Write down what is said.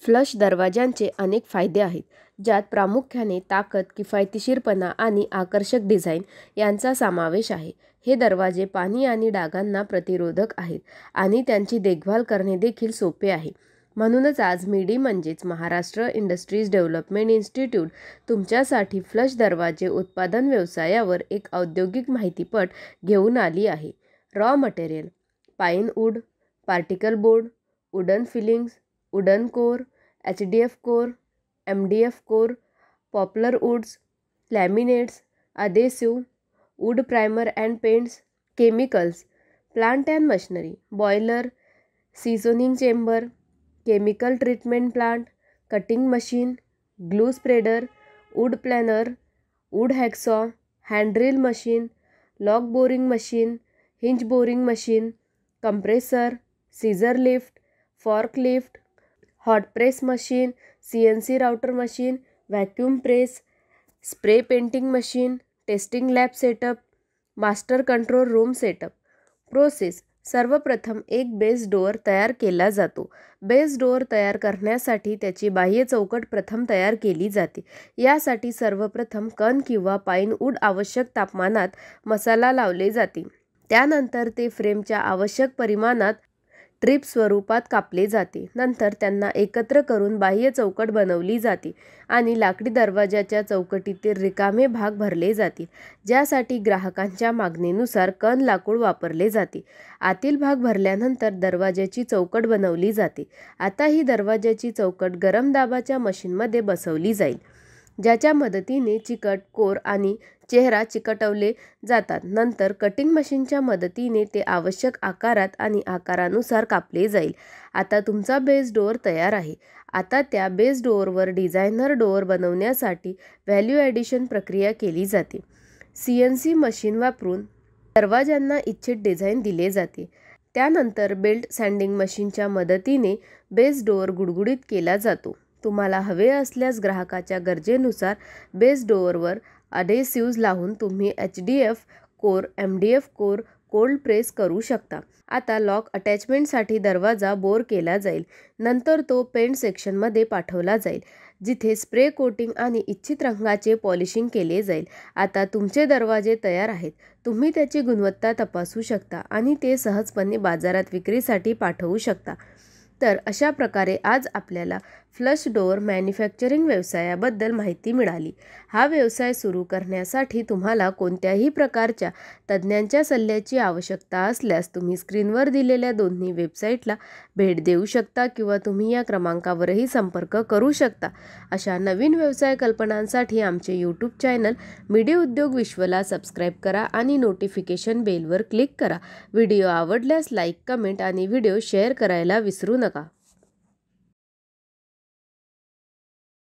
Flush दरवाजांचे अनेक फायदे आहेत, ज्यात प्रामुख्याने ताकद, किफायतशीरपणा आणि आकर्षक डिझाईन यांचा समावेश आहे. हे दरवाजे पाणी आणि डागांना प्रतिरोधक आहेत आणि त्यांची देखभाल करणे देखील सोपे आहे. म्हणूनच आज मिडी म्हणजेच महाराष्ट्र इंडस्ट्रीज डेव्हलपमेंट इन्स्टिट्यूट तुमच्यासाठी फ्लश दरवाजे उत्पादन व्यवसायावर एक औद्योगिक माहितीपट घेऊन आली आहे. Raw material: pine wood, particle board, wooden fillings, wooden core, HDF core, MDF core, poplar woods, laminates, adhesive, wood primer and paints. Chemicals: plant and machinery, boiler, seasoning chamber, chemical treatment plant, cutting machine, glue spreader, wood planer, wood hacksaw, hand drill machine, lock boring machine, hinge boring machine, compressor, scissor lift, fork lift, hot press machine, CNC router machine, vacuum press, spray painting machine, testing lab setup, master control room setup. Process: सर्वप्रथम एक base door तयार केला जातो. Base door तयार करण्यासाठी त्याची बाह्य चौकट प्रथम तयार केली जाते. यासाठी सर्वप्रथम कण किंवा पाईन वूड आवश्यक तापमानात मसाला लावले जाते. त्यानंतर ते फ्रेमच्या आवश्यक परिमाणात ट्रिप स्वरूपात कापले जाते. नंतर त्यांना एकत्र करून बाह्य चौकट बनवली जाते आणि लाकडी दरवाजाच्या चौकटीतील रिकामे भाग भरले जातील, ज्यासाठी ग्राहकांच्या मागणीनुसार कण लाकूड वापरले जाते. आतील भाग भरल्यानंतर दरवाजाची चौकट बनवली जाते. आता ही दरवाजाची चौकट गरम दाबाच्या मशीनमध्ये बसवली जाईल, ज्याच्या मदतीने चिकट कोर आणि चेहरा चिकटवले जातात. नंतर कटिंग मशीनच्या मदतीने ते आवश्यक आकारात आणि आकारानुसार कापले जाईल. आता तुमचा बेस डोअर तयार आहे. आता त्या बेस डोअरवर डिझायनर डोअर बनवण्यासाठी व्हॅल्यू ॲडिशन प्रक्रिया केली जाते. CNC मशीन वापरून दरवाजांना इच्छित डिझाईन दिले जाते. त्यानंतर बेल्ट सँडिंग मशीनच्या मदतीने बेस डोअर गुडगुडीत केला जातो. तुम्हाला हवे असल्यास ग्राहकाच्या गरजेनुसार बेस डोअरवर अधेसिव्हज लावून तुम्ही HDF core, MDF core cold press करू शकता. आता लॉक अटॅचमेंटसाठी दरवाजा बोर केला जाईल. नंतर तो पेंट सेक्शनमध्ये पाठवला जाईल, जिथे स्प्रे कोटिंग आणि इच्छित रंगाचे पॉलिशिंग केले जाईल. आता तुमचे दरवाजे तयार आहेत. तुम्ही त्याची गुणवत्ता तपासू शकता आणि ते सहजपणे बाजारात विक्रीसाठी पाठवू शकता. तर अशा प्रकारे आज आपल्याला फ्लश डोअर मॅन्युफॅक्चरिंग व्यवसायाबद्दल माहिती मिळाली. हा व्यवसाय सुरू करण्यासाठी तुम्हाला कोणत्याही प्रकारच्या तज्ज्ञांच्या सल्ल्याची आवश्यकता असल्यास तुम्ही स्क्रीनवर दिलेल्या दोन्ही वेबसाईटला भेट देऊ शकता किंवा तुम्ही या क्रमांकावरही संपर्क करू शकता. अशा नवीन व्यवसाय कल्पनांसाठी आमचे यूट्यूब चॅनल मिडी उद्योग विश्वला सबस्क्राईब करा आणि नोटिफिकेशन बेलवर क्लिक करा. व्हिडिओ आवडल्यास लाईक, कमेंट आणि व्हिडिओ शेअर करायला विसरू नका.